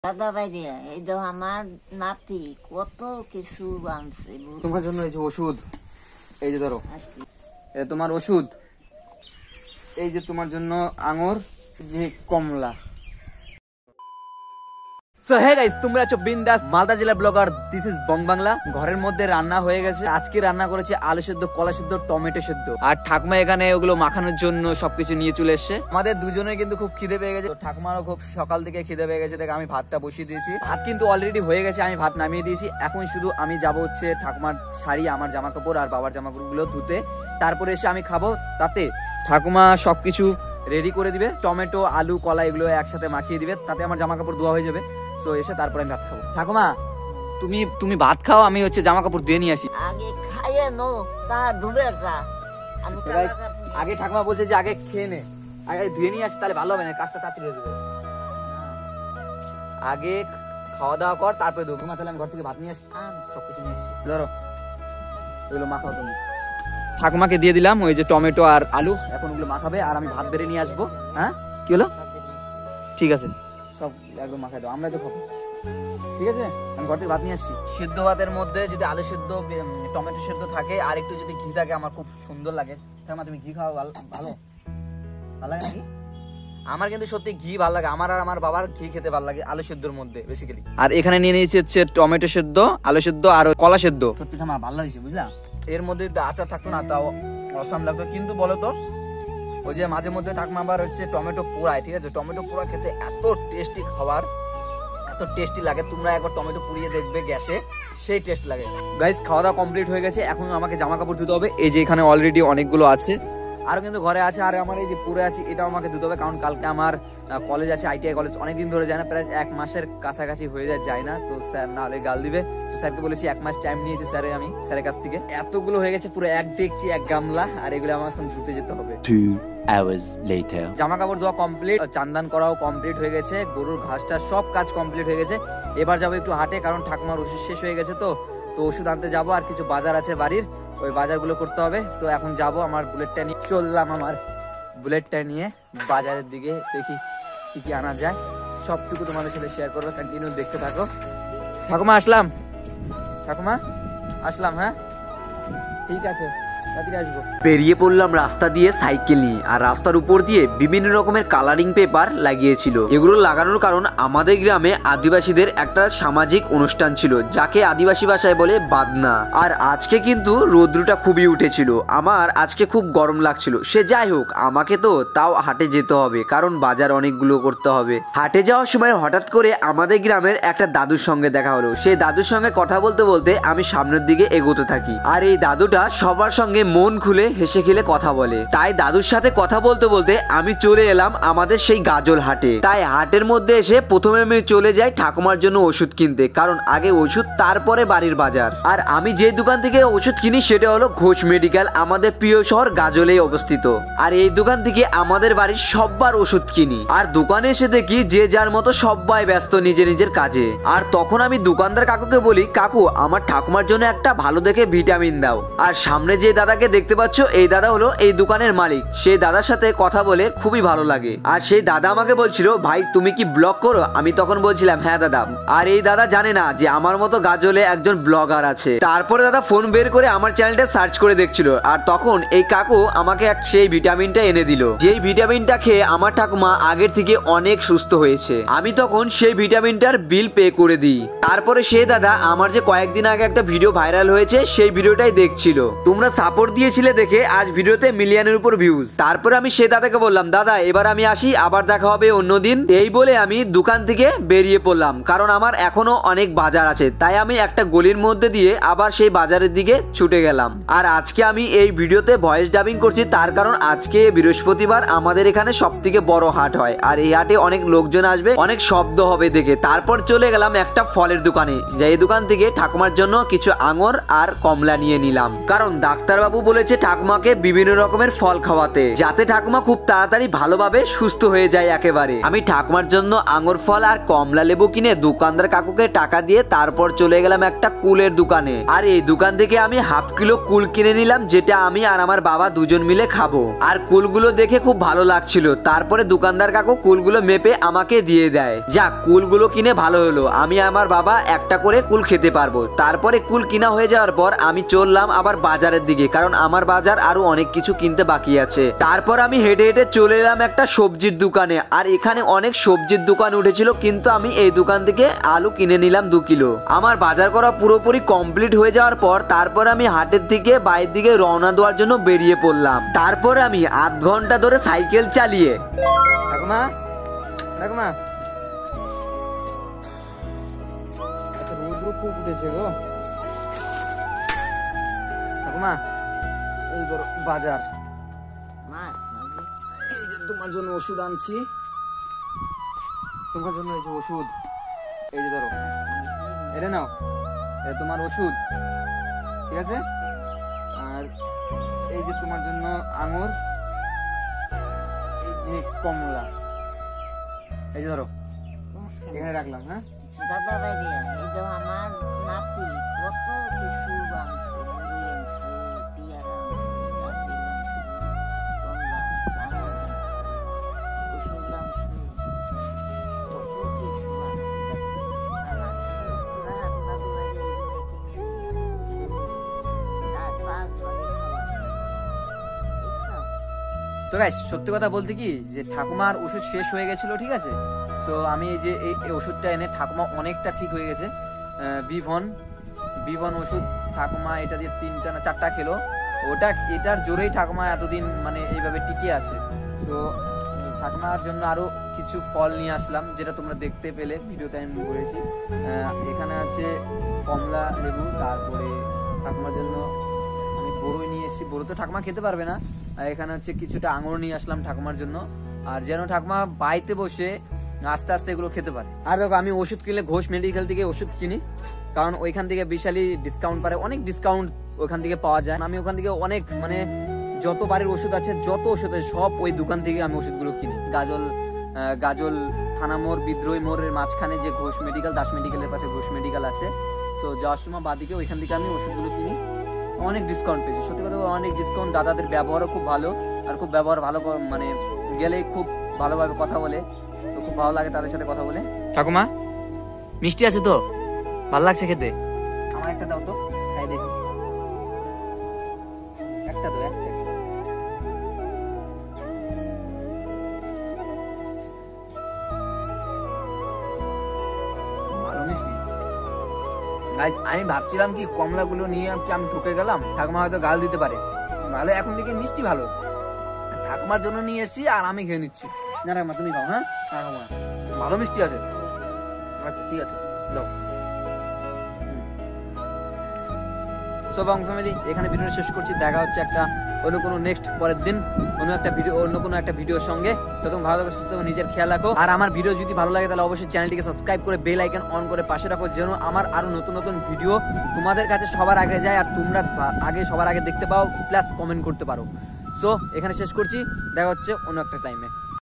দাদা ভাই এই তো আমার নাতি কত কিছু আনছে তোমার জন্য এই যে ওষুধ, এই যে ধরো এটা তোমার ওষুধ, এই যে তোমার জন্য আঙুর, যে কমলা। সো হে গাইস, তোমরা আছো বিন্দাস মালদা জেলা ব্লগার, দিস ইজ বং বাংলা। ঘরের মধ্যে রান্না হয়ে গেছে। আজকে রান্না করেছে আলু সেদ্ধ, কলা সেদ্ধ, টমেটো সেদ্ধ। আর ঠাকুমা এখানে ওগুলো মাখানোর জন্য সবকিছু নিয়ে চলে এসছে। আমাদের দুজনের কিন্তু খুব খিদে পেয়ে গেছে। ঠাকুমারও খুব সকাল থেকে খিদে পেয়ে গেছে, দেখে আমি ভাতটা বসিয়ে দিয়েছি। ভাত কিন্তু অলরেডি হয়ে গেছে, আমি ভাত নামিয়ে দিয়েছি। এখন শুধু আমি যাব হচ্ছে ঠাকুমার শাড়ি, আমার জামা কাপড় আর বাবার জামা কাপড়গুলো ধুতে, তারপরে এসে আমি খাবো। তাতে ঠাকুমা সবকিছু রেডি করে দিবে, টমেটো, আলু, কলা এগুলো একসাথে মাখিয়ে দিবে, তাতে আমার জামা কাপড় ধোয়া হয়ে যাবে। সো এসে তারপরে আমি ভাত খাবো। ঠাকুমা তুমি ভাত খাও, আমি হচ্ছে জামা কাপড় ধুয়ে নিয়ে আসি। আগে খাইয়ে নো তা ধুবে যা। আগে ঠাকুমা বলছে যে আগে খেয়ে নে, আগে ধুয়ে নিয়ে আসি, তাহলে ভালো হবে না, কাজটা তাড়াতাড়ি হয়ে যাবে। আগে খাওয়া দাওয়া কর, তারপরে ধুবো। তাহলে আমি ঘর থেকে ভাত নিয়ে আসি, সবকিছু নিয়ে আসি। ধরো ওগুলো মাখাও তুমি। ঠাকুমাকে দিয়ে দিলাম ওই যে টমেটো আর আলু, এখন ওগুলো মাখাবে আর আমি ভাত বেড়ে নিয়ে আসবো। হ্যাঁ কি হলো? ঠিক আছে, সব একদম মাখাই দাও, আমরাই তো খাবো। ঠিক আছে, আমি ঘর থেকে ভাত নিয়ে আসছি। সিদ্ধ ভাতের মধ্যে যদি আলু সেদ্ধ, টমেটো সেদ্ধ থাকে আর একটু যদি ঘি থাকে, আমার খুব সুন্দর লাগে। ঠাকুমা তুমি ঘি খাওয়া ভালো ভালো লাগে নাকি? আমার কিন্তু সত্যি ঘি ভালো লাগে, আমার আর আমার বাবার ঘি খেতে ভালো লাগে আলু সেদ্ধর মধ্যে বেসিক্যালি। আর এখানে নিয়ে নিয়েছি হচ্ছে টমেটো সেদ্ধ, আলু সেদ্ধ আর কলা সেদ্ধ। সত্যি আমার ভালো লাগছে, বুঝলা? এর মধ্যে আচার থাকতো না তাও অসাম লাগতো। কিন্তু বলো তো, ওই যে মাঝে মধ্যে ঠাকুমা আবার হচ্ছে টমেটো পোড়ায়, ঠিক আছে? টমেটো পোড়া খেতে এত টেস্টি খাবার, এত টেস্টি লাগে। তোমরা একবার টমেটো পুড়িয়ে দেখবে গ্যাসে, সেই টেস্ট লাগে। গাইস, খাওয়া দাওয়া কমপ্লিট হয়ে গেছে, এখন আমাকে জামা কাপড় ধুতে হবে। এই যে এখানে অলরেডি অনেকগুলো আছে, আরো কিন্তু ঘরে আছে। আর আমার এই যে পরে আছে, এটাও আমাকে ধুতে হবে, কারণ কালকে আমার কলেজ আছে, ITI কলেজ। অনেকদিন ধরে যায় না, প্রায় 1 মাসের কাছাকাছি হয়ে যায় না, তো স্যার নাহলে গাল দিবে। তো স্যারকে বলেছি 1 মাস টাইম নিয়েছি আমি স্যারের কাছ থেকে। এতগুলো হয়ে গেছে, পুরো এক ডেকচি, এক গামলা, আর এগুলো আমার এখন ধুতে যেতে হবে। 2 hours later. জামা কাপড় ধোয়া কমপ্লিট, চান্দান করাও কমপ্লিট হয়ে গেছে, গরুর ঘাসটা সব কাজ কমপ্লিট হয়ে গেছে। এবার যাবো একটু হাটে, কারণ ঠাকুমার ওষুধ শেষ হয়ে গেছে। তো ওষুধ আনতে যাবো, আর কিছু বাজার আছে বাড়ির, ওই বাজারগুলো করতে হবে। সো এখন যাবো, আমার বুলেটটা নিয়ে চললাম, আমার বুলেটটা নিয়ে বাজারের দিকে। দেখি কি কি আনা যায়, সবটুকু তোমাদের সাথে শেয়ার করবো, কন্টিনিউ দেখতে থাকো। ঠাকুমা আসলাম, ঠাকুমা আসলাম। হ্যাঁ ঠিক আছে, বেরিয়ে পড়লাম রাস্তা দিয়ে সাইকেল নিয়ে। আর রাস্তার উপর দিয়ে বিভিন্ন রকমের কালারিং পেপার লাগিয়েছিল। এগুলো লাগানোর কারণ আমাদের গ্রামে আদিবাসীদের একটা সামাজিক অনুষ্ঠান ছিল, যাকে আদিবাসী ভাষায় বলে বাদনা। আর আজকে কিন্তু রৌদ্রটা খুবই উঠেছিল, আমার আজকে খুব গরম লাগছিল। সে যাই হোক, আমাকে তো তাও হাটে যেতে হবে, কারণ বাজার অনেকগুলো করতে হবে। হাটে যাওয়ার সময় হঠাৎ করে আমাদের গ্রামের একটা দাদুর সঙ্গে দেখা হলো। সেই দাদুর সঙ্গে কথা বলতে বলতে আমি সামনের দিকে এগোতে থাকি। আর এই দাদুটা সবার সঙ্গে মন খুলে হেসে খেলে কথা বলে, তাই দাদুর সাথে কথা বলতে বলতে আমি চলে এলাম আমাদের সেই গাজল হাটে। তাই হাটের মধ্যে এসে প্রথমে আমি চলে যাই ঠাকুমার জন্য ওষুধ কিনতে, কারণ আগে ওষুধ তারপরে বাড়ির বাজার। আর আমি যে দোকান থেকে ওষুধ কিনি সেটা হলো ঘোষ মেডিকেল, আমাদের প্রিয় শহর গাজলেই অবস্থিত। আর এই দোকান থেকে আমাদের বাড়ির সববার ওষুধ কিনি। আর দোকানে এসে দেখি যে যার মতো সবাই ব্যস্ত নিজের নিজের কাজে। আর তখন আমি দোকানদার কাকুকে বলি, কাকু আমার ঠাকুমার জন্য একটা ভালো দেখে ভিটামিন দাও। আর সামনে যে দাদাকে দেখতে পাচ্ছ, এই দাদা হলো এই দোকানের মালিক। সেই দাদার সাথে কথা বলে খুবই ভালো লাগে। আর সেই দাদা আমাকে বলছিল, ভাই তুমি কি ব্লগ করো? আমি তখন বলছিলাম হ্যাঁ দাদা। আর এই দাদা জানে না যে আমার মতো গাজলে একজন ব্লগার আছে। তারপরে দাদা ফোন বের করে আমার চ্যানেলটা সার্চ করে দেখছিল। আর তখন এই কাকু আমাকে সেই ভিটামিনটা এনে দিল, যেই ভিটামিনটা খেয়ে আমার ঠাকুমা আগের থেকে অনেক সুস্থ হয়েছে। আমি তখন সেই ভিটামিনটার বিল পে করে দিই। তারপরে সেই দাদা আমার যে কয়েকদিন আগে একটা ভিডিও ভাইরাল হয়েছে, সেই ভিডিওটাই দেখছিল। তোমরা সাপোর্ট দিয়েছিলে দেখে আজ ভিডিওতে মিলিয়নের উপর ভিউজ। তারপরে আমি সে দাদাকে বললাম, দাদা এবার আমি আসি, আবার দেখা হবে অন্যদিন। এই বলে আমি দোকান থেকে বেরিয়ে পড়লাম, কারণ আমার এখনো অনেক বাজার আছে। তাই আমি একটা গলির মধ্যে দিয়ে আবার সেই বাজারের দিকে ছুটে গেলাম। আর আজকে আমি এই ভিডিওতে ভয়েস ডাবিং করছি, তার কারণ আজকে বৃহস্পতিবার আমাদের এখানে সব থেকে বড় হাট হয়। আর এই হাটে অনেক লোকজন আসবে, অনেক শব্দ হবে দেখে। তারপর চলে গেলাম একটা ফলের দোকানে, যে এই দোকান থেকে ঠাকুমার জন্য কিছু আঙুর আর কমলা নিয়ে নিলাম, কারণ ডাক্তার বাবু বলেছে ঠাকুমাকে বিভিন্ন রকমের ফল খাওয়াতে, যাতে ঠাকুমা খুব তাড়াতাড়ি ভালোভাবে সুস্থ হয়ে যায় একেবারে। আমি ঠাকুমার জন্য আঙুর ফল আর কমলা লেবু কিনে দোকানদার কাকুকে টাকা দিয়ে তারপর চলে গেলাম একটা কুলের দোকানে। আর এই দোকান থেকে আমি হাফ কিলো কুল কিনে নিলাম, যেটা আমি আর আমার বাবা দুজন মিলে খাবো। আর কুলগুলো দেখে খুব ভালো লাগছিল। তারপরে দোকানদার কাকু কুলগুলো মেপে আমাকে দিয়ে দেয়। যাক, কুলগুলো কিনে ভালো হলো, আমি আমার বাবা একটা করে কুল খেতে পারবো। তারপরে কুল কিনা হয়ে যাওয়ার পর আমি চললাম আবার বাজারের দিকে, কারণ আমার বাজার আরো অনেক কিছু কিনতে বাকি আছে। তারপর আমি হেঁটে হেঁটে চলে এলাম একটা সবজির দোকানে। আর এখানে অনেক সবজির দোকান উঠেছিল, কিন্তু আমি এই দোকান থেকে আলু কিনে নিলাম 2 কিলো। আমার বাজার করা পুরোপুরি কমপ্লিট হয়ে যাওয়ার পর তারপর আমি হাটের থেকে বাইরের দিকে রওনা দেওয়ার জন্য বেরিয়ে পড়লাম। তারপর আমি আধ ঘন্টা ধরে সাইকেল চালিয়ে ঠাকুমা ঠাকুমা রোদ্র খুব উঠেছে গো ঠাকুমা। এই ধরো বাজার, এই যে তোমার জন্য ওষুধ আনছি, তোমার জন্য এই যে ওষুধ, এই যে ধরো এটা নাও, এটা তোমার ওষুধ, ঠিক আছে। আর এই যে তোমার জন্য আঙুর, এই যে কমলা, এই যে ধরো এখানে রাখলাম। হ্যাঁ দাদা ভাই, এই তো আমার নাতি কত কিছু আনছে, মুড়ি আনছে, পেয়ারা আনছে, আপেল আনছে, কমলা আনছে, আঙুর আনছে, ওষুধ আনছে, কত কিছু আনছে। আমার রেস্তোরাঁ দাদু ভাই এগুলো কিনে নিয়ে আসছে, তার 5 ঘরে খাওয়া এইসব। তো গাইস, সত্যি কথা বলতে কি যে ঠাকুমার ওষুধ শেষ হয়ে গেছিল, ঠিক আছে। তো আমি এই যে এই ওষুধটা এনে ঠাকুমা অনেকটা ঠিক হয়ে গেছে। বিভন ওষুধ ঠাকুমা এটা দিয়ে 3টা না 4টা খেলো। এটার জোরেই ঠাকুমা এতদিন মানে এইভাবে টিকে আছে। তো ঠাকুমার জন্য আরো কিছু ফল নিয়ে আসলাম, যেটা তোমরা দেখতে পেলে ভিডিওতে আমি করেছি। এখানে আছে কমলা লেবু, তারপরে ঠাকুমার জন্য আমি বড়ই নিয়ে এসেছি, বড় তো ঠাকুমা খেতে পারবে না। আর এখানে হচ্ছে কিছুটা আঙুর নিয়ে আসলাম ঠাকুমার জন্য, আর যেন ঠাকুমা বাড়িতে বসে আস্তে আস্তে এগুলো খেতে পারে। আর দেখো, আমি ওষুধ কিনলে ঘোষ মেডিকেল থেকে ওষুধ কিনি, কারণ ওইখান থেকে বিশালই ডিসকাউন্ট পারে, অনেক ডিসকাউন্ট ওইখান থেকে পাওয়া যায়। আমি ওখান থেকে অনেক মানে যত বাড়ির ওষুধ আছে, যত ওষুধ আছে সব ওই দোকান থেকে আমি ওষুধগুলো কিনি। গাজল থানা মোড়, বিদ্রোহী মোড়ের মাঝখানে যে ঘোষ মেডিকেল, দাস মেডিকেলের পাশে ঘোষ মেডিকেল আছে। সো যাওয়ার সময় বাদিকে ওইখান থেকে আমি ওষুধগুলো কিনি, অনেক ডিসকাউন্ট পেয়েছি। সত্যি কথা অনেক ডিসকাউন্ট। দাদাদের ব্যবহারও খুব ভালো, আর খুব ব্যবহার ভালো, মানে গেলে খুব ভালোভাবে কথা বলে, তো খুব ভালো লাগে তাদের সাথে কথা বলে। ঠাকুমা মিষ্টি আছে তো? ভালো লাগছে খেতে? আমার একটা দাও তো, খাই দেখি। একটা দাও, একটা। ভালো মিষ্টি। আমি ভাবছিলাম কি কমলাগুলো নিয়ে আমি ঠকে গেলাম, ঠাকুমা হয়তো গাল দিতে পারে। ভালো, এখন থেকে মিষ্টি ভালো। ঠাকুমার জন্য নিয়ে এসেছি আর আমি খেয়ে নিচ্ছি। না ঠাকুমা তুমি খাও। হ্যাঁ ঠাকুমা ভালো মিষ্টি আছে। আচ্ছা ঠিক আছে, দাও। সো বং ফ্যামিলি, এখানে ভিডিওটা শেষ করছি। দেখা হচ্ছে একটা অন্য কোনো নেক্সট পরের দিন অন্য কোনো একটা ভিডিওর সঙ্গে। তখন ভালো থাকো, সুস্থ থাকো, নিজের খেয়াল রাখো। আর আমার ভিডিও যদি ভালো লাগে তাহলে অবশ্যই চ্যানেলটিকে সাবস্ক্রাইব করে বেল আইকন অন করে পাশে রাখো, যেন আমার আরো নতুন নতুন ভিডিও তোমাদের কাছে সবার আগে যায়, আর তোমরা সবার আগে দেখতে পাও, প্লাস কমেন্ট করতে পারো। সো এখানে শেষ করছি, দেখা হচ্ছে অন্য একটা টাইমে।